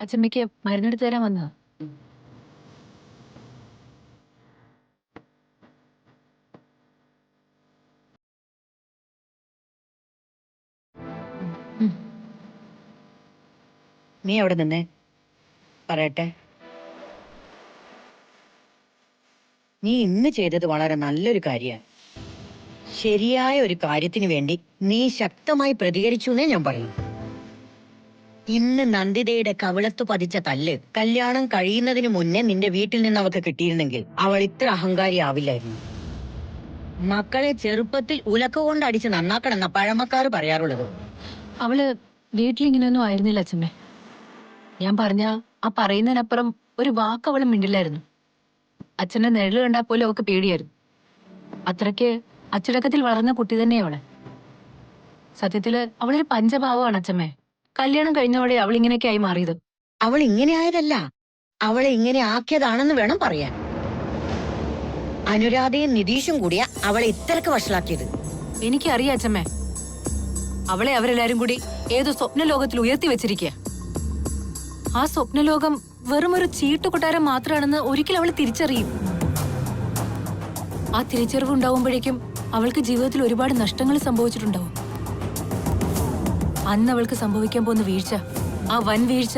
അച്ഛമ്മയ്ക്ക് മരുന്നെടുത്ത് തരാൻ വന്നതാ. നീ അവിടെ നിന്നേ, പറയട്ടെ. നീ ഇന്ന് ചെയ്തത് വളരെ നല്ലൊരു കാര്യമാണ്. ശരിയായ ഒരു കാര്യത്തിന് വേണ്ടി നീ ശക്തമായി പ്രതികരിച്ചു എന്നേ ഞാൻ പറയും. ഇന്ന് നന്ദിതയുടെ കവിളത്ത് പതിച്ച തല്ല് കല്യാണം കഴിയുന്നതിന് മുന്നേ നിന്റെ വീട്ടിൽ നിന്ന് അവൾക്ക് കിട്ടിയിരുന്നെങ്കിൽ അവൾ ഇത്ര അഹങ്കാരി ആവില്ലായിരുന്നു. മക്കളെ ചെറുപ്പത്തിൽ ഉലക്ക അടിച്ച് നന്നാക്കണമെന്ന പഴമക്കാർ പറയാറുള്ളത്. അവള് വീട്ടിലിങ്ങനെയൊന്നും ആയിരുന്നില്ല അച്ഛമ്മേ. ഞാൻ പറഞ്ഞ ആ പറയുന്നതിനപ്പുറം ഒരു വാക്ക് അവള് മിണ്ടില്ലായിരുന്നു. അച്ഛന്റെ നിഴല് കണ്ടാൽ പോലും അവൾക്ക് പേടിയായിരുന്നു. അത്രയ്ക്ക് അച്ചടക്കത്തിൽ വളർന്ന കുട്ടി തന്നെയാ അവള്. സത്യത്തില് അവളൊരു പഞ്ചഭാവമാണ് അച്ഛമ്മേ. കല്യാണം കഴിഞ്ഞവളെ അവൾ ഇങ്ങനെയൊക്കെ ആയി മാറിയത്. അവൾ ഇങ്ങനെ ആയതല്ല, അവളെ ഇങ്ങനെ ആക്കിയതാണെന്ന് വേണം പറയാൻ. അനുരാധയും നിതീഷും കൂടിയാ അവളെ ഇത്രക്ക് വഷളാക്കിയത്. എനിക്കറിയാം അച്ഛമ്മേ. അവളെ അവരെല്ലാരും കൂടി ഏതോ സ്വപ്നലോകത്തിൽ ഉയർത്തി വെച്ചിരിക്കുക. ആ സ്വപ്നലോകം വെറും ഒരു ചീട്ടുകൊട്ടാരം മാത്രമാണെന്ന് ഒരിക്കലും അവൾ തിരിച്ചറിയും. ആ തിരിച്ചറിവ് ഉണ്ടാവുമ്പോഴേക്കും അവൾക്ക് ജീവിതത്തിൽ ഒരുപാട് നഷ്ടങ്ങൾ സംഭവിച്ചിട്ടുണ്ടാവും. അന്ന് അവൾക്ക് സംഭവിക്കാൻ പോകുന്ന വീഴ്ച, ആ വൻ വീഴ്ച,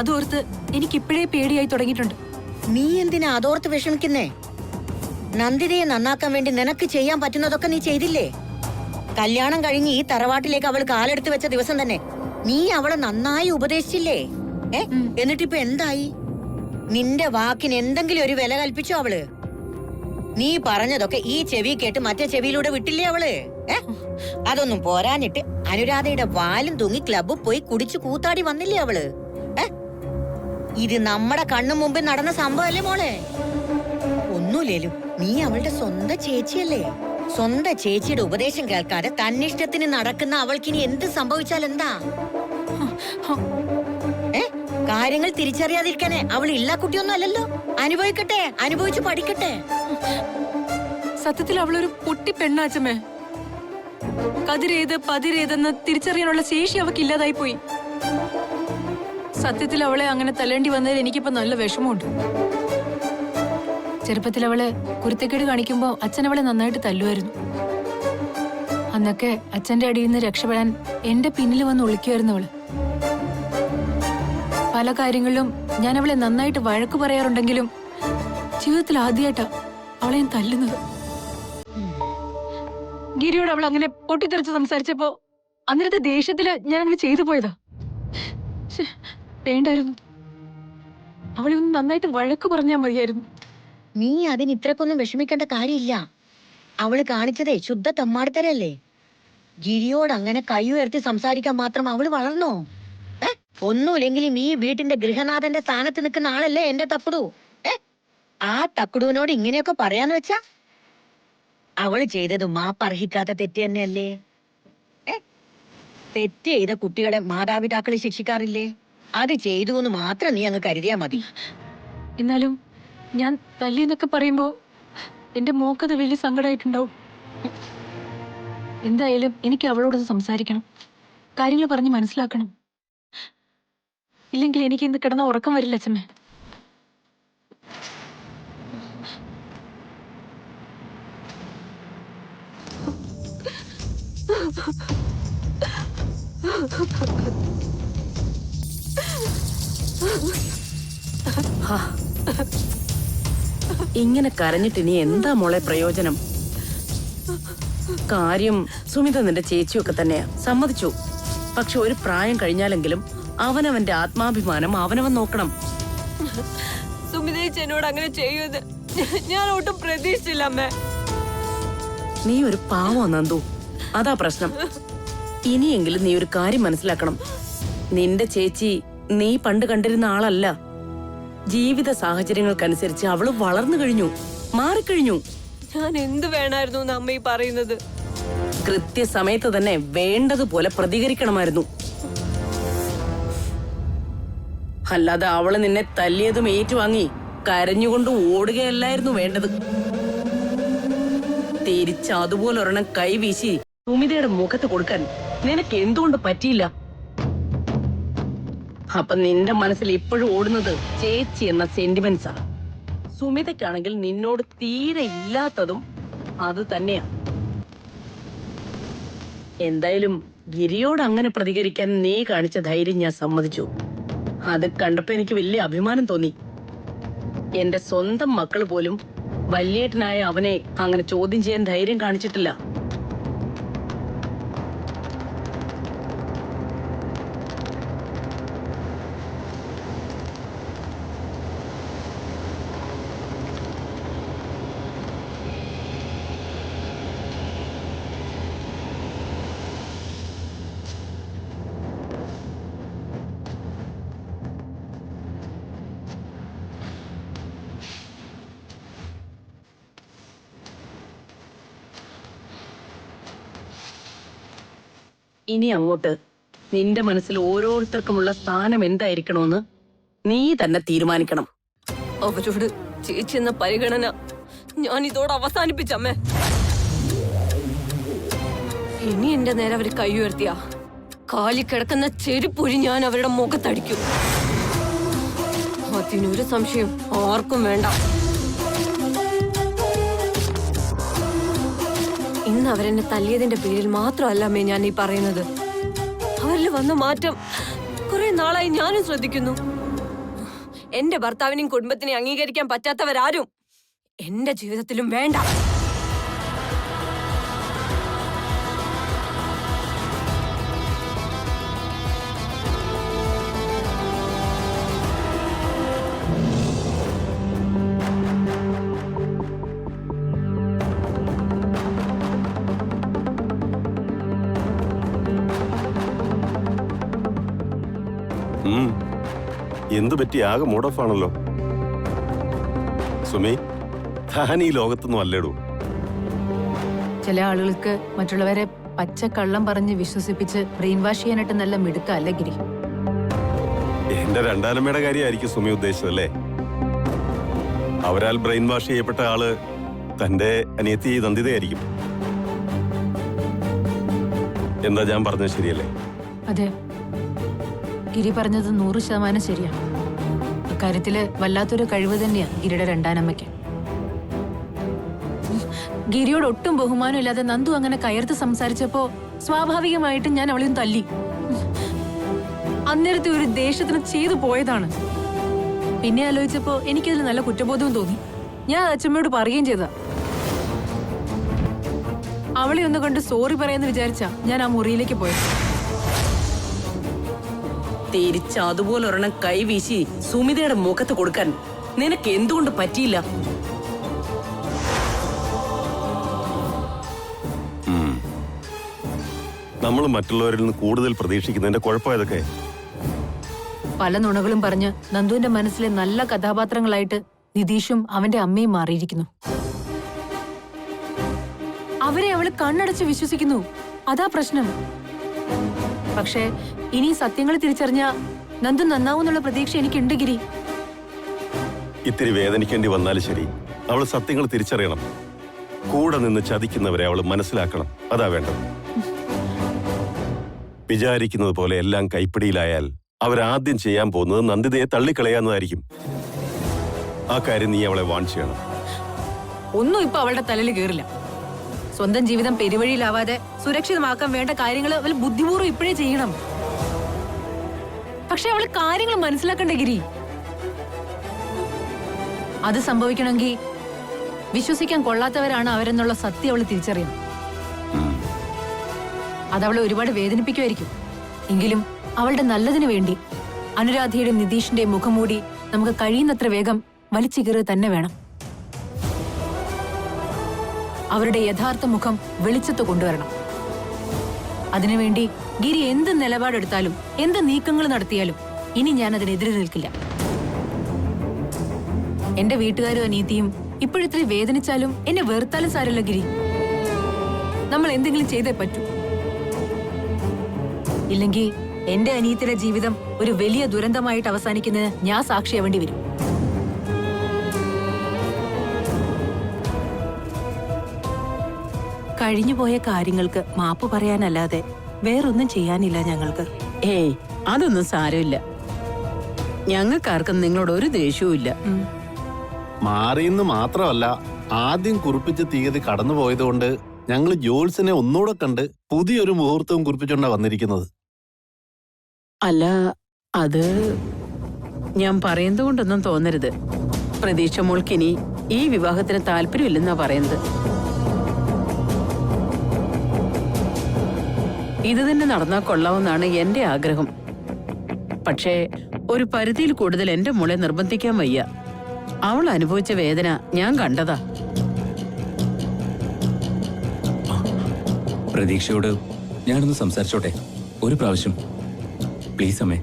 അതോർത്ത് എനിക്കിപ്പോഴേ പേടിയായി തുടങ്ങിയിട്ടുണ്ട്. നീ എന്തിനാ അതോർത്ത് വിഷമിക്കുന്നേ? നന്ദിതയെ നന്നാക്കാൻ വേണ്ടി നിനക്ക് ചെയ്യാൻ പറ്റുന്നതൊക്കെ നീ ചെയ്തില്ലേ? കല്യാണം കഴിഞ്ഞ് ഈ തറവാട്ടിലേക്ക് അവൾ കാലെടുത്ത് വെച്ച ദിവസം തന്നെ നീ അവളെ നന്നായി ഉപദേശിച്ചില്ലേ? എന്നിട്ടിപ്പൊ എന്തായി? നിന്റെ വാക്കിന് എന്തെങ്കിലും ഒരു വില കൽപ്പിച്ചോ അവള്? നീ പറഞ്ഞതൊക്കെ ഈ ചെവി കേട്ട് മറ്റേ ചെവിയിലൂടെ വിട്ടില്ലേ അവള്? അതൊന്നും പോരാഞ്ഞിട്ട് അനുരാധയുടെ വാലും തൂങ്ങി ക്ലബ്ബിൽ പോയി കുടിച്ചു കൂത്താടി വന്നില്ലേ അവള്? ഇത് നമ്മുടെ കണ്ണു മുമ്പിൽ നടന്ന സംഭവല്ലേ മോളെ? ഒന്നുമില്ലേലും നീ അവളുടെ സ്വന്തം ചേച്ചിയല്ലേ? സ്വന്തം ചേച്ചിയുടെ ഉപദേശം കേൾക്കാതെ തന്നിഷ്ടത്തിന് നടക്കുന്ന അവൾക്കിനി എന്ത് സംഭവിച്ചാൽ എന്താ? കാര്യങ്ങൾ തിരിച്ചറിയാതിരിക്കാനേ അവൾ ഇല്ല കുട്ടിയൊന്നും അല്ലല്ലോ. അനുഭവിക്കട്ടെ, അനുഭവിച്ചു പഠിക്കട്ടെ. സത്യത്തിൽ അവളൊരു പൊട്ടി പെണ്ണാച്ചമ്മേ. കതിരേത് പതിരേതെന്ന് തിരിച്ചറിയാനുള്ള ശേഷി അവൾക്ക് ഇല്ലാതായി പോയി. സത്യത്തിൽ അവളെ അങ്ങനെ തല്ലേണ്ടി വന്നതിൽ എനിക്കിപ്പോ നല്ല വിഷമമുണ്ട്. ചെറുപ്പത്തിൽ അവള് കുരുത്തക്കേട് കാണിക്കുമ്പോ അച്ഛൻ അവളെ നന്നായിട്ട് തല്ലുമായിരുന്നു. അന്നൊക്കെ അച്ഛന്റെ അടിയിൽ നിന്ന് രക്ഷപ്പെടാൻ എന്റെ പിന്നിൽ വന്ന് ഒളിക്കുമായിരുന്നു അവള്. പല കാര്യങ്ങളിലും ഞാൻ അവളെ നന്നായിട്ട് വഴക്ക് പറയാറുണ്ടെങ്കിലും ജീവിതത്തിൽ ആദ്യമായിട്ടാ അവളെ ഞാൻ തല്ലുന്നത്. ഗിരിയോട് അവൾ അങ്ങനെ പൊട്ടിത്തെറിച്ച് സംസാരിച്ചപ്പോ അന്നേരത്തെ ദേഷ്യത്തില് ഞാൻ അങ്ങനെ ചെയ്തു പോയതാ. വേണ്ടായിരുന്നു. അവളെ ഒന്ന് നന്നായിട്ട് വഴക്ക് പറഞ്ഞാൽ മതിയായിരുന്നു. നീ അതിന് ഇത്രക്കൊന്നും വിഷമിക്കേണ്ട കാര്യമില്ല. അവള് കാണിച്ചതേ ശുദ്ധ തെമ്മാടിത്തരല്ലേ. ഗിരിയോട് അങ്ങനെ കൈ ഉയർത്തി സംസാരിക്കാൻ മാത്രം അവള് വളർന്നോ? ഒന്നുമില്ലെങ്കിൽ നീ വീട്ടിന്റെ ഗൃഹനാഥന്റെ സ്ഥാനത്ത് നിൽക്കുന്ന ആളല്ലേ എന്റെ തക്കുടു. ആ തക്കുടുവിനോട് ഇങ്ങനെയൊക്കെ പറയാന്ന് വെച്ചാ അവള് ചെയ്തത് മാപ്പർഹിക്കാത്ത തെറ്റ് തന്നെയല്ലേ? തെറ്റ് ചെയ്ത കുട്ടികളെ മാതാപിതാക്കളെ ശിക്ഷിക്കാറില്ലേ? അത് ചെയ്തു എന്ന് മാത്രം നീ അങ്ങ് കരുതിയാ മതി. എന്നാലും ഞാൻ തല്ലിന്നൊക്കെ പറയുമ്പോ എന്റെ മോക്കത് വലിയ സങ്കടമായിട്ടുണ്ടാവും. എന്തായാലും എനിക്ക് അവളോട് സംസാരിക്കണം, കാര്യങ്ങൾ പറഞ്ഞ് മനസ്സിലാക്കണം. ഇല്ലെങ്കിൽ എനിക്ക് ഇന്ന് കിടന്ന ഉറക്കം വരില്ല അച്ഛമ്മേ. ഇങ്ങനെ കരഞ്ഞിട്ട് ഇനി എന്താ മോളെ പ്രയോജനം? കാര്യം സുമിത നിന്റെ ചേച്ചിയൊക്കെ തന്നെയാ, സമ്മതിച്ചു. പക്ഷെ ഒരു പ്രായം കഴിഞ്ഞാലെങ്കിലും അവനവന്റെ ആത്മാഭിമാനം അവനവൻ നോക്കണം. സുമിതേച്ചി എന്നോട് അങ്ങനെ ചെയ്യുന്നത് ഞാൻ ഒട്ടും പ്രതീക്ഷിച്ചില്ല അമ്മേ. നീ ഒരു പാവം നന്ദു, അതാ പ്രശ്നം. ഇനിയെങ്കിലും നീ ഒരു കാര്യം മനസ്സിലാക്കണം. നിന്റെ ചേച്ചി നീ പണ്ട് കണ്ടിരുന്ന ആളല്ല. ജീവിത സാഹചര്യങ്ങൾക്കനുസരിച്ച് അവള് വളർന്നു കഴിഞ്ഞു, മാറിക്കഴിഞ്ഞു. ഞാൻ എന്ത് വേണമായിരുന്നു അമ്മ ഈ പറയുന്നത്? കൃത്യസമയത്ത് തന്നെ വേണ്ടതുപോലെ പ്രതികരിക്കണമായിരുന്നു. അല്ലാതെ അവള് നിന്നെ തല്ലിയതും ഏറ്റുവാങ്ങി കരഞ്ഞുകൊണ്ട് ഓടുകയല്ലായിരുന്നു വേണ്ടത്. തിരിച്ച് അതുപോലെ ഒരെണ്ണം കൈവീശി സുമിതയുടെ മുഖത്ത് കൊടുക്കാൻ നിനക്ക് എന്തുകൊണ്ട് പറ്റിയില്ല? അപ്പൊ നിന്റെ മനസ്സിൽ ഇപ്പോഴും ഓടുന്നത് ചേച്ചി എന്ന സെന്റിമെന്റ്സാ. സുമിതയ്ക്കാണെങ്കിൽ നിന്നോട് തീരെ ഇല്ലാത്തതും അത് തന്നെയാ. എന്തായാലും ഗിരിയോട് അങ്ങനെ പ്രതികരിക്കാൻ നീ കാണിച്ച ധൈര്യം ഞാൻ സമ്മതിച്ചു. അത് കണ്ടപ്പോ എനിക്ക് വലിയ അഭിമാനം തോന്നി. എന്റെ സ്വന്തം മക്കള് പോലും വല്യേട്ടനായ അവനെ അങ്ങനെ ചോദ്യം ചെയ്യാൻ ധൈര്യം കാണിച്ചിട്ടില്ല. ഇനി അങ്ങോട്ട് നിന്റെ മനസ്സിൽ ഓരോരുത്തർക്കുമുള്ള സ്ഥാനം എന്തായിരിക്കണമെന്ന് നീ തന്നെ തീരുമാനിക്കണം. അവരോട് ചേച്ചി എന്ന പരിഗണന ഞാൻ ഇതോടെ അവസാനിപ്പിച്ചമ്മേ. ഇനി എന്റെ നേരെ അവര് കൈ ഉയർത്തിയ കാലി കിടക്കുന്ന ചെരുപ്പൊഴി ഞാൻ അവരുടെ മുഖത്തടിക്കും. അതിനൊരു സംശയം ആർക്കും വേണ്ട. ഇന്ന് അവരെന്നെ തല്ലിയതിന്റെ പേരിൽ മാത്രമല്ല അമ്മേ ഞാൻ ഈ പറയുന്നത്. അവരിൽ വന്ന മാറ്റം കുറെ നാളായി ഞാനും ശ്രദ്ധിക്കുന്നു. എന്റെ ഭർത്താവിനെയും കുടുംബത്തിനെയും അംഗീകരിക്കാൻ പറ്റാത്തവരാരും എന്റെ ജീവിതത്തിലും വേണ്ട. എന്തു പറ്റി? ആകെ മൂഡ് ഓഫ് ആണല്ലോ. സുമി, താൻ ഈ ലോകത്തൊന്നും അല്ലേടൂ. ചില ആളുകൾക്ക് മറ്റുള്ളവരെ പച്ചക്കള്ളം പറഞ്ഞ് വിശ്വസിപ്പിച്ച് ബ്രെയിൻ വാഷ് ചെയ്യാനായിട്ട് നല്ല മിടുക്കല്ല ഗിരി. എന്റെ രണ്ടാനമ്മയുടെ കാര്യമായിരിക്കും സുമി ഉദ്ദേശിച്ചതല്ലേ? അവരാൽ ബ്രെയിൻ വാഷ് ചെയ്യപ്പെട്ട ആള് തന്റെ അനിയത്തി നന്ദിതയായിരിക്കും. എന്താ ഞാൻ പറഞ്ഞത് ശരിയല്ലേ? അതെ, ഗിരി പറഞ്ഞത് 100% ശരിയാണ്. അക്കാര്യത്തില് വല്ലാത്തൊരു കഴിവ് തന്നെയാ ഗിരിയുടെ രണ്ടാനമ്മയ്ക്ക്. ഗിരിയോട് ഒട്ടും ബഹുമാനം ഇല്ലാതെ നന്ദു അങ്ങനെ കയർത്ത് സംസാരിച്ചപ്പോ സ്വാഭാവികമായിട്ടും ഞാൻ അവളെയും തല്ലി. അന്നേരത്തെ ഒരു ദേഷ്യത്തിന് ചെയ്തു പോയതാണ്. പിന്നെ ആലോചിച്ചപ്പോ എനിക്കതിൽ നല്ല കുറ്റബോധവും തോന്നി. ഞാൻ അച്ഛമ്മയോട് പറയുകയും ചെയ്ത. അവളെ ഒന്ന് കണ്ട് സോറി പറയാന്ന് വിചാരിച്ചാ ഞാൻ ആ മുറിയിലേക്ക് പോയത്. തിരിച്ച് അതുപോലെ ഒരെണ്ണം കൈവീശി സുമിതയുടെ മുഖത്ത് കൊടുക്കാൻ നിനക്ക് എന്തുകൊണ്ട് പറ്റിയില്ല? നമ്മൾ മറ്റുള്ളവരിൽ നിന്ന് കൂടുതൽ പ്രതീക്ഷിക്കുന്നതിന്റെ കുഴപ്പം ഏതൊക്കെ? പല നുണകളും പറഞ്ഞ് നന്ദുവിന്റെ മനസ്സിലെ നല്ല കഥാപാത്രങ്ങളായിട്ട് നിതീഷും അവന്റെ അമ്മയും മാറിയിരിക്കുന്നു. അവരെ അവള് കണ്ണടച്ച് വിശ്വസിക്കുന്നു. അതാ പ്രശ്നം. പക്ഷേ ഇനി സത്യങ്ങൾ തിരിച്ചറിഞ്ഞ നന്ദു നന്നാവൂന്നുള്ള പ്രതീക്ഷ എനിക്കുണ്ട് ഗിരി. ഇത്തിരി വേദനിക്കേണ്ടി വന്നാലും ശരി, അവള് സത്യങ്ങൾ തിരിച്ചറിയണം. കൂടെ നിന്ന് ചതിക്കുന്നവരെ അവള് മനസ്സിലാക്കണം. അതാ വേണ്ടത്. വിചാരിക്കുന്നത് പോലെ എല്ലാം കൈപ്പിടിയിലായാൽ അവരാദ്യം ചെയ്യാൻ പോകുന്നത് നന്ദിതയെ തള്ളിക്കളയാന്നതായിരിക്കും. ആ കാര്യം നീ അവളെ വാൺ ചെയ്യണം. ഒന്നും ഇപ്പൊ അവളുടെ തലയിൽ കയറില്ല. സ്വന്തം ജീവിതം പെരുവഴിയിലാവാതെ സുരക്ഷിതമാക്കാൻ വേണ്ട കാര്യങ്ങൾ അവൾ ബുദ്ധിപൂർവ്വം ഇപ്പോഴേ ചെയ്യണം. പക്ഷെ അവള് കാര്യങ്ങൾ മനസ്സിലാക്കണ്ടേ ഗിരി? അത് സംഭവിക്കണമെങ്കിൽ വിശ്വസിക്കാൻ കൊള്ളാത്തവരാണ് അവരെന്നുള്ള സത്യം അവള് തിരിച്ചറിയണം. അതവളെ ഒരുപാട് വേദനിപ്പിക്കുമായിരിക്കും. എങ്കിലും അവളുടെ നല്ലതിനു വേണ്ടി അനുരാധയുടെയും നിതീഷിന്റെയും മുഖംമൂടി നമുക്ക് കഴിയുന്നത്ര വേഗം വലിച്ചു കീറുക തന്നെ വേണം. അവരുടെ യഥാർത്ഥ മുഖം വെളിച്ചത്ത് കൊണ്ടുവരണം. അതിനുവേണ്ടി ഗിരി എന്ത് നിലപാടെടുത്താലും എന്ത് നീക്കങ്ങൾ നടത്തിയാലും ഇനി ഞാൻ അതിനെതിരെ നിൽക്കില്ല. എന്റെ വീട്ടുകാരും അനീതിയും ഇപ്പോഴിത്തിരി വേദനിച്ചാലും എന്നെ വെറുത്താലും സാരല്ല ഗിരി. നമ്മൾ എന്തെങ്കിലും ചെയ്തേ പറ്റൂ. ഇല്ലെങ്കിൽ എന്റെ അനീതിയുടെ ജീവിതം ഒരു വലിയ ദുരന്തമായിട്ട് അവസാനിക്കുന്നതിന് ഞാൻ സാക്ഷിയാവേണ്ടി വരും. കഴിഞ്ഞുപോയ കാര്യങ്ങൾക്ക് മാപ്പ് പറയാനല്ലാതെ വേറൊന്നും ചെയ്യാനില്ല ഞങ്ങൾക്ക്. ഏയ് അതൊന്നും സാരമില്ല. ഞങ്ങൾക്കാർക്കും നിങ്ങളോട് ഒരു ദേഷ്യവും ഇല്ല. മാറിയെന്ന് മാത്രമല്ല, ആദ്യം കുറിപ്പിച്ച തീയതി കടന്നുപോയതുകൊണ്ട് ഞങ്ങൾ ജോൾസിനെ ഒന്നുകൂടെ കണ്ട് പുതിയൊരു മുഹൂർത്തവും കുറിപ്പിച്ചുകൊണ്ടാ വന്നിരിക്കുന്നത്. അല്ല, അത് ഞാൻ പറയുന്നത് കൊണ്ടൊന്നും തോന്നരുത്. പ്രതീക്ഷ മോൾക്കിനി ഈ വിവാഹത്തിന് താല്പര്യമില്ലെന്നാ പറയുന്നത്. ഇത് തന്നെ നടന്നാൽ കൊള്ളാമെന്നാണ് എന്റെ ആഗ്രഹം. പക്ഷേ ഒരു പരിധിയിൽ കൂടുതൽ എന്റെ മോളെ നിർബന്ധിക്കാൻ വയ്യ. അവൾ അനുഭവിച്ച വേദന ഞാൻ കണ്ടതാ. പ്രതീക്ഷയോട് ഞാനൊന്ന് സംസാരിച്ചോട്ടെ ഒരു പ്രാവശ്യം, പ്ലീസ് അമ്മേ.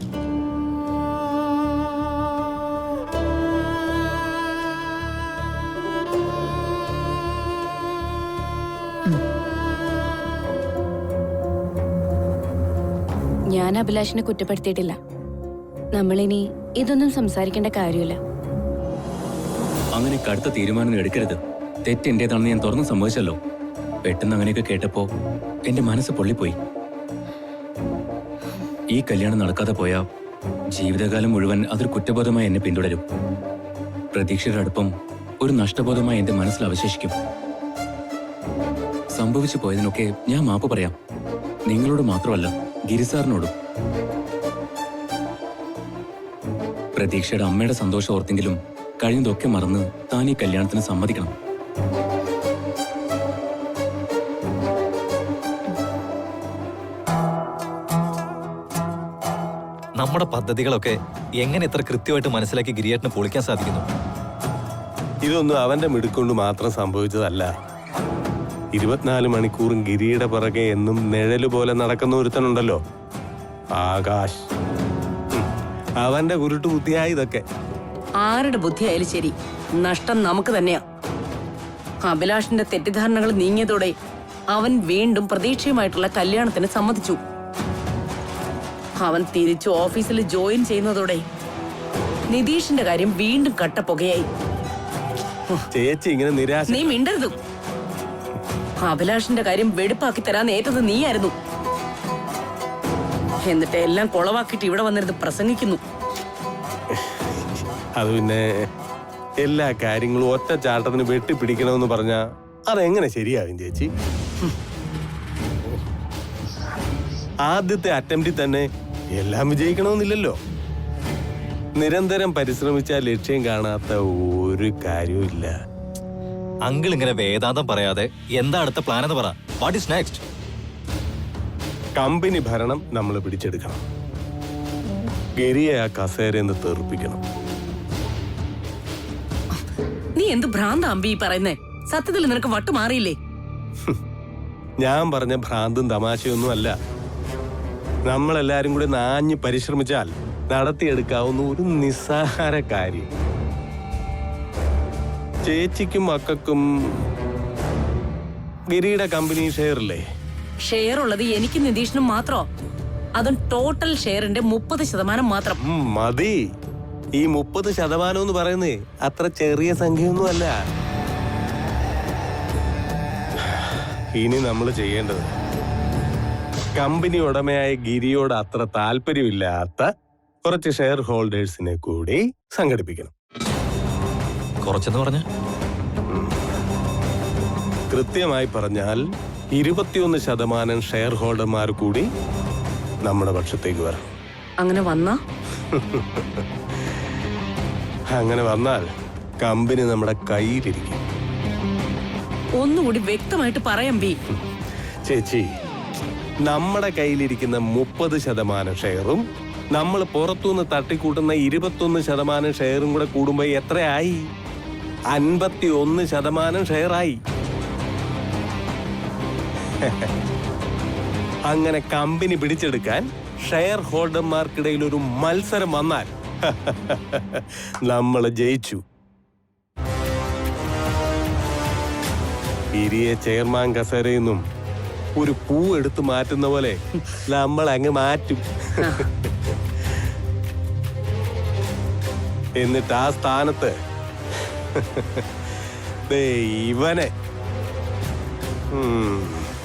ഞാൻ അഭിലാഷിനെ കുറ്റപ്പെടുത്തിയിട്ടില്ല. നമ്മളിനി ഇതൊന്നും സംസാരിക്കേണ്ട കാര്യമില്ല. അങ്ങനെ കടുത്ത തീരുമാനം എടുക്കരുത്. തെറ്റെന്റേതാണെന്ന് ഞാൻ തുറന്ന് സമ്മതിച്ചല്ലോ. പെട്ടെന്ന് അങ്ങനെയൊക്കെ കേട്ടപ്പോ എന്റെ മനസ്സ് പൊള്ളിപ്പോയി. ഈ കല്യാണം നടക്കാതെ പോയാ ജീവിതകാലം മുഴുവൻ അതൊരു കുറ്റബോധമായി എന്നെ പിന്തുടരും. പ്രതീക്ഷയുടെ അടുപ്പം ഒരു നഷ്ടബോധമായി എന്റെ മനസ്സിൽ അവശേഷിക്കും. സംഭവിച്ചു പോയതിനൊക്കെ ഞാൻ മാപ്പ് പറയാം. നിങ്ങളോട് മാത്രമല്ല, ഗിരിസാറിനോടും. പ്രതീക്ഷയുടെ അമ്മയുടെ സന്തോഷം ഓർത്തെങ്കിലും കഴിഞ്ഞതൊക്കെ മറന്ന് താൻ ഈ കല്യാണത്തിന് സമ്മതിക്കണം. നമ്മുടെ പദ്ധതികളൊക്കെ എങ്ങനെ ഇത്ര കൃത്യമായിട്ട് മനസ്സിലാക്കി ഗിരിയേട്ടന് പൊളിക്കാൻ സാധിക്കുന്നു? ഇതൊന്നും അവന്റെ മിടുക്കൊണ്ട് മാത്രം സംഭവിച്ചതല്ല. 24 മണിക്കൂറും ഗിരിയുടെ പിറകെ എന്നും നിഴല് പോലെ നടക്കുന്ന ഒരുത്തനുണ്ടല്ലോ, ആകാശ്. അവന്റെ കുരുട്ട് ബുദ്ധിയാ ഇതൊക്കെ. ആരുടെ ബുദ്ധിയായാലും ശരി, നഷ്ടം നമുക്ക് തന്നെയാ. അഭിലാഷിന്റെ തെറ്റിദ്ധാരണകൾ നീങ്ങിയതോടെ അവൻ വീണ്ടും പ്രതീക്ഷയുമായിട്ടുള്ള കല്യാണത്തിന് സമ്മതിച്ചു. അവൻ തിരിച്ചു ഓഫീസിൽ ജോയിൻ ചെയ്യുന്നതോടെ നിതീഷിന്റെ കാര്യം വീണ്ടും കട്ടപ്പുകയായി. ചേച്ചി ഇങ്ങനെ നിരാശ. നീ മിണ്ടരുത്. അഭിലാഷിന്റെ കാര്യം വെടിപ്പാക്കി തരാൻ ഏറ്റത് നീയായിരുന്നു. എന്നിട്ട് എല്ലാം കൊളവാക്കിയിട്ട് ഇവിടെ വന്നിരുന്ന് പ്രസംഗിക്കുന്നു. അത് പിന്നെ എല്ലാ കാര്യങ്ങളും ഒറ്റ ചാട്ടത്തിന് വെട്ടിപ്പിടിക്കണമെന്ന് പറഞ്ഞാ അതെങ്ങനെ ശരിയാവും ചേച്ചി? ആദ്യത്തെ അറ്റംപ്റ്റിൽ തന്നെ എല്ലാം വിജയിക്കണമെന്നില്ലല്ലോ. നിരന്തരം പരിശ്രമിച്ചാൽ ലക്ഷ്യം കാണാത്ത ഒരു കാര്യവും ഇല്ല. അങ്കിൾ ഇങ്ങനെ വേദാന്തം പറയാതെ എന്താ അടുത്ത പ്ലാൻ എന്ന് പറ. What is next? കമ്പനി ഭരണം നമ്മൾ പിടിച്ചെടുക്കണം. ഗരിയെ ആ കസേരന്ന് തെറിപ്പിക്കണം. നീ എന്ത് ഭ്രാന്ത അമ്പി പറയുന്നേ? സത്യത്തിൽ നിനക്ക് വട്ടു മാറിയില്ലേ? ഞാൻ പറഞ്ഞ ഭ്രാന്തും തമാശയൊന്നും അല്ല. നമ്മളെല്ലാരും കൂടി നാഞ്ഞ് പരിശ്രമിച്ചാൽ നടത്തിയെടുക്കാവുന്ന ഒരു നിസ്സാര കാര്യം. ചേച്ചിക്കും മക്കൾക്കും ഗിരിയുടെ കമ്പനി ഷെയർ ഇല്ലേ? ഷെയർ ഉള്ളത് എനിക്ക് നിതീഷിനും മാത്രോ? അതും ടോട്ടൽ ഷെയറിന്റെ 30% മാത്രം. മതി. ഈ 30% എന്ന് പറയുന്നേ അത്ര ചെറിയ സംഖ്യയൊന്നും അല്ല. ഇനി നമ്മൾ ചെയ്യേണ്ടത് കമ്പനി ഉടമയായ ഗിരിയോട് അത്ര താല്പര്യമില്ലാത്ത കുറച്ച് ഷെയർ ഹോൾഡേഴ്സിനെ കൂടി സംഘടിപ്പിക്കണം. കുറച്ചെന്ന് പറഞ്ഞ കൃത്യമായി പറഞ്ഞാൽ 21% ഷെയർ ഹോൾഡർമാർ കൂടി നമ്മുടെ പക്ഷത്തേക്ക് വരണം. അങ്ങനെ വന്നാ അങ്ങനെ വന്നാൽ കമ്പനി നമ്മുടെ കയ്യിലിരിക്കും. ഒന്നുകൂടി വ്യക്തമായിട്ട് പറയാം ബി. ചേച്ചി, നമ്മുടെ കയ്യിലിരിക്കുന്ന 30% ഷെയറും നമ്മൾ പുറത്തുനിന്ന് തട്ടിക്കൂട്ടുന്ന 21% ഷെയറും കൂടെ കൂടുമ്പോ എത്രയായി? 51% ഷെയറായി. അങ്ങനെ കമ്പനി പിടിച്ചെടുക്കാൻ ഷെയർ ഹോൾഡർമാർക്കിടയിൽ ഒരു മത്സരം വന്നാൽ നമ്മൾ ജയിച്ചു. ഗിരിയെ ചെയർമാൻ കസേരയെന്നും ഒരു പൂ എടുത്ത് മാറ്റുന്ന പോലെ നമ്മൾ അങ്ങ് മാറ്റും. എന്നിട്ട് ആ സ്ഥാനത്ത് ഇവനെ,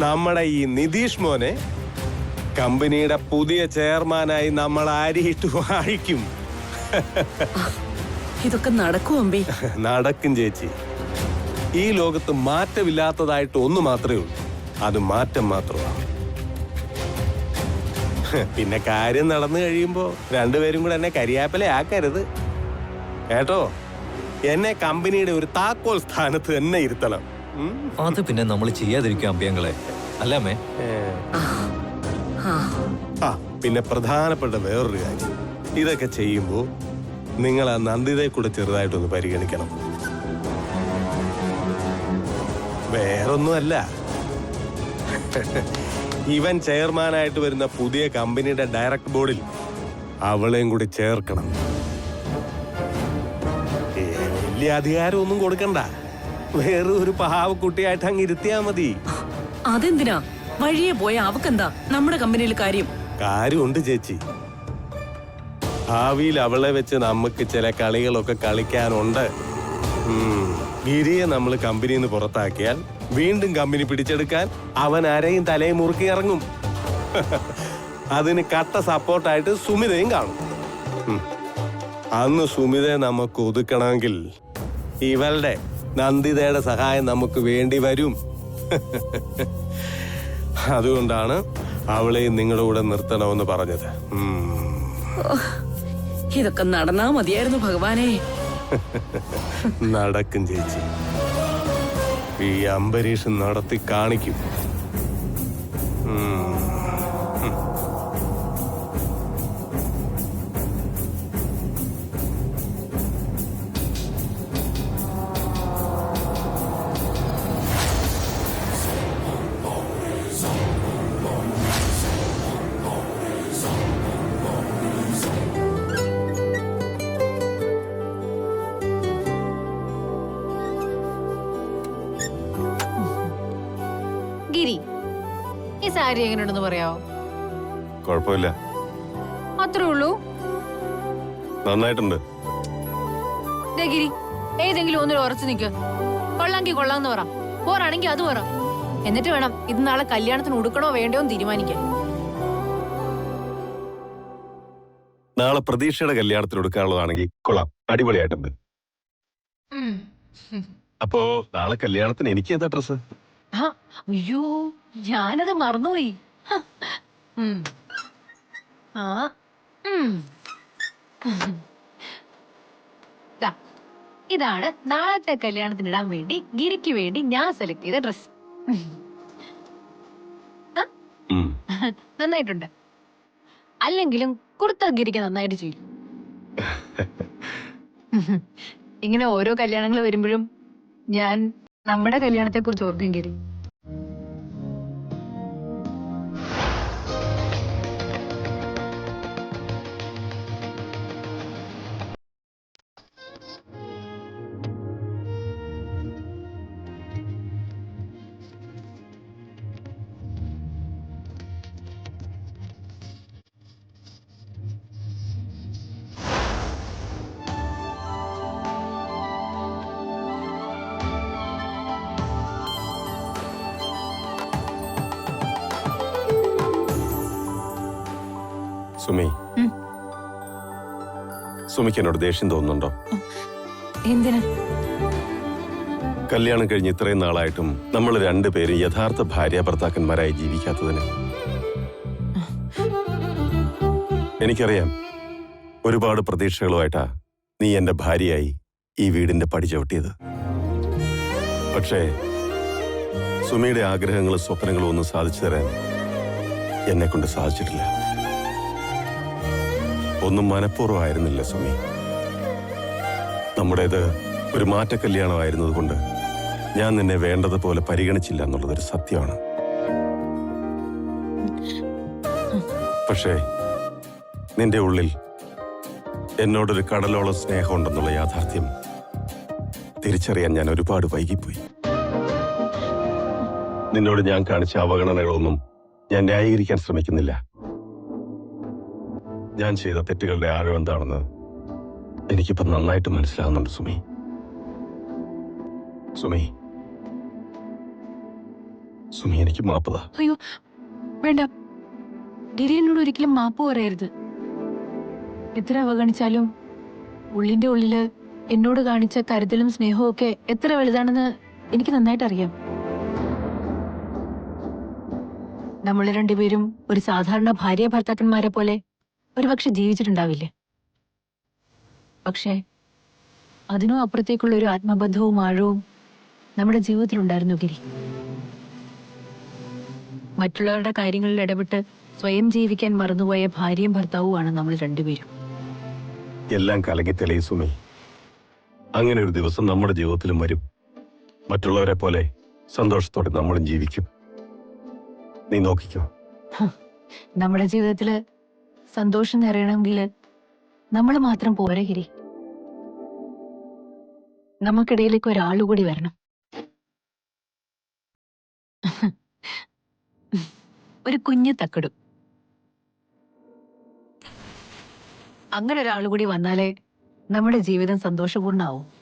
നമ്മുടെ ഈ നിതീഷ് മോനെ കമ്പനിയുടെ പുതിയ ചെയർമാനായി നമ്മൾ ആരിയിട്ട് വാഴിക്കും. ഇതൊക്കെ നടക്കും അമ്പി. നടക്കും ചേച്ചി. ഈ ലോകത്ത് മാറ്റമില്ലാത്തതായിട്ട് ഒന്ന് മാത്രമേ ഉള്ളൂ, അത് മാറ്റം മാത്രമാണ്. പിന്നെ കാര്യം നടന്നു കഴിയുമ്പോ രണ്ടുപേരും കൂടെ എന്നെ കരിയാപ്പലയാക്കരുത് കേട്ടോ. എന്നെ കമ്പനിയുടെ ഒരു താക്കോൽ സ്ഥാനത്ത് തന്നെ ഇരുത്തണം. അത് പിന്നെ നമ്മൾ ചെയ്യാതിരിക്കും അമ്പിയങ്ങളെ, അല്ലമ്മേ? ആ പിന്നെ പ്രധാനപ്പെട്ട വേറൊരു കാര്യം, ഇതൊക്കെ ചെയ്യുമ്പോ നിങ്ങൾ ആ നന്ദിതയെ കൂടെ ചെറുതായിട്ടൊന്ന് പരിഗണിക്കണം. വേറൊന്നുമല്ല, ഇവൻ ചെയർമാനായിട്ട് വരുന്ന പുതിയ കമ്പനിയുടെ ഡയറക്ട് ബോർഡിൽ അവളെയും കൂടി ചേർക്കണം. വലിയ അധികാരമൊന്നും കൊടുക്കണ്ട, വേറെ ഒരു പാവക്കുട്ടിയായിട്ട് അങ്ങ് ഇരുത്തിയാ മതി. അതെന്തിനാ? വഴിയെ പോയ അവക്കെന്താ നമ്മുടെ കമ്പനിയിൽ കാര്യം? കാര്യമുണ്ട് ചേച്ചി. ഭാവിയിൽ അവളെ വെച്ച് നമുക്ക് ചില കളികളൊക്കെ കളിക്കാനുണ്ട്. ഗിരിയെ നമ്മൾ കമ്പനിയിൽ നിന്ന് പുറത്താക്കിയാൽ വീണ്ടും കമ്പനി പിടിച്ചെടുക്കാൻ അവൻ ആരെയും തലയും മുറുക്കി ഇറങ്ങും. അതിന് കട്ട സപ്പോർട്ടായിട്ട് സുമിതയും കാണും. അന്ന് സുമിതയെ നമുക്ക് ഒതുക്കണമെങ്കിൽ ഇവളുടെ നന്ദിതയുടെ സഹായം നമുക്ക് വേണ്ടി വരും. അതുകൊണ്ടാണ് അവളെയും നിങ്ങളുടെ കൂടെ നിർത്തണമെന്ന് പറഞ്ഞത്. ഇതൊക്കെ നടന്നാ മതിയായിരുന്നു ഭഗവാനെ. നടക്കും ചേച്ചി, ഈ അംബരീഷൻ നടത്തി കാണിക്കും. ഗിരി, ഈ സാരി എങ്ങനെയുണ്ടെന്ന് പറയാവോ? കുഴപ്പമില്ല, അത്രേ ഉള്ളൂ. നന്നായിട്ടുണ്ട്. ദേ ഗിരി, ഏതെങ്കിലും ഒന്നിൽ ഉറച്ചു നിൽക്ക്. കൊള്ളാങ്കി കൊള്ളാന്ന് പറ, പോറാണെങ്കി അത് പറ. എന്നിട്ട് വേണം ഇത് നാളെ കല്യാണത്തിന് ഉടുക്കണോ വേണ്ടയോ എന്ന് തീരുമാനിക്കാൻ. നാളെ പ്രതീക്ഷയുടെ കല്യാണത്തിന് എടുക്കാനുള്ളതാണെങ്കിൽ കൊള്ളാം, അടിപൊളിയായിട്ടുണ്ട്. അപ്പോ നാളെ കല്യാണത്തിന് എനിക്ക് എന്താ ഡ്രസ്? അയ്യോ, ഞാനത് മറന്നുപോയി. ഇതാണ് നാളത്തെ കല്യാണത്തിന് ഇടാൻ വേണ്ടി ഗിരിക്ക് വേണ്ടി ഞാൻ സെലക്ട് ചെയ്ത ഡ്രസ്. നന്നായിട്ടുണ്ട്. അല്ലെങ്കിലും കുർത്ത ഗിരിക്ക് നന്നായിട്ട് ചെയ്യും. ഇങ്ങനെ ഓരോ കല്യാണങ്ങൾ വരുമ്പോഴും ഞാൻ നമ്മുടെ കല്യാണത്തെ കുറിച്ച് ഓർക്കും ഗിരി. സുമി, സുമിക്ക് എന്നോട് ദേഷ്യം തോന്നുന്നുണ്ടോ? എന്തിനാ? കല്യാണം കഴിഞ്ഞ് ഇത്രയും നാളായിട്ടും നമ്മൾ രണ്ടുപേരും യഥാർത്ഥ ഭാര്യ ഭർത്താക്കന്മാരായി ജീവിക്കാത്തതിന്. എനിക്കറിയാം, ഒരുപാട് പ്രതീക്ഷകളുമായിട്ടാ നീ എന്റെ ഭാര്യയായി ഈ വീടിന്റെ പടി ചവിട്ടിയത്. പക്ഷേ സുമിയുടെ ആഗ്രഹങ്ങളും സ്വപ്നങ്ങളും ഒന്നും സാധിച്ചു തരാൻ എന്നെ കൊണ്ട് സാധിച്ചിട്ടില്ല. ഒന്നും മനഃപൂർവ്വമായിരുന്നില്ല സുമി. നമ്മുടേത് ഒരു മാറ്റ കല്യാണമായിരുന്നത് കൊണ്ട് ഞാൻ നിന്നെ വേണ്ടതുപോലെ പരിഗണിച്ചില്ല എന്നുള്ളതൊരു സത്യമാണ്. പക്ഷേ നിന്റെ ഉള്ളിൽ എന്നോടൊരു കടലോളം സ്നേഹമുണ്ടെന്നുള്ള യാഥാർത്ഥ്യം തിരിച്ചറിയാൻ ഞാൻ ഒരുപാട് വൈകിപ്പോയി. നിന്നോട് ഞാൻ കാണിച്ച അവഗണനകളൊന്നും ഞാൻ ന്യായീകരിക്കാൻ ശ്രമിക്കുന്നില്ല. ഞാൻ ചെയ്ത തെറ്റുകളുടെ ആഴം എന്താണെന്ന് എനിക്കിപ്പോ നന്നായിട്ട് മനസ്സിലാകുന്നുണ്ട് സുമി. സുമി, സുമി, എനിക്ക് മാപ്പതാ. അയ്യോ വേണ്ട, ഗിരി എന്നോട് ഒരിക്കലും മാപ്പ് പറയരുത്. എത്ര അവഗണിച്ചാലും ഉള്ളിന്റെ ഉള്ളില് എന്നോട് കാണിച്ച കരുതലും സ്നേഹവും ഒക്കെ എത്ര വലുതാണെന്ന് എനിക്ക് നന്നായിട്ട് അറിയാം. നമ്മൾ രണ്ടുപേരും ഒരു സാധാരണ ഭാര്യ ഭർത്താക്കന്മാരെ പോലെ ഒരുപക്ഷെ ജീവിച്ചിട്ടുണ്ടാവില്ലേ. പക്ഷേ അതിനും അപ്പുറത്തേക്കുള്ള ഒരു ആത്മബന്ധവും ആഴവും നമ്മുടെ ജീവിതത്തിലുണ്ടായിരുന്നു ഗിരി. മറ്റുള്ളവരുടെ കാര്യങ്ങളിൽ ഇടപെട്ട് സ്വയം ജീവിക്കാൻ മറന്നുപോയ ഭാര്യയും ഭർത്താവുമാണ് നമ്മൾ രണ്ടുപേരും. എല്ലാം കലങ്ങി തെളിയും സുമി. അങ്ങനെ ഒരു ദിവസം നമ്മുടെ ജീവിതത്തിലും വരും. മറ്റുള്ളവരെ പോലെ സന്തോഷത്തോടെ നമ്മളും ജീവിക്കും. നീ നോക്കിക്കോ. നമ്മുടെ ജീവിതത്തില് സന്തോഷം നിറയണമെങ്കിൽ നമ്മൾ മാത്രം പോരെ ഗിരി. നമുക്കിടയിലേക്ക് ഒരാളുകൂടി വരണം. ഒരു കുഞ്ഞു തക്കടും. അങ്ങനെ ഒരാളുകൂടി വന്നാലേ നമ്മുടെ ജീവിതം സന്തോഷപൂർണ്ണമാവും.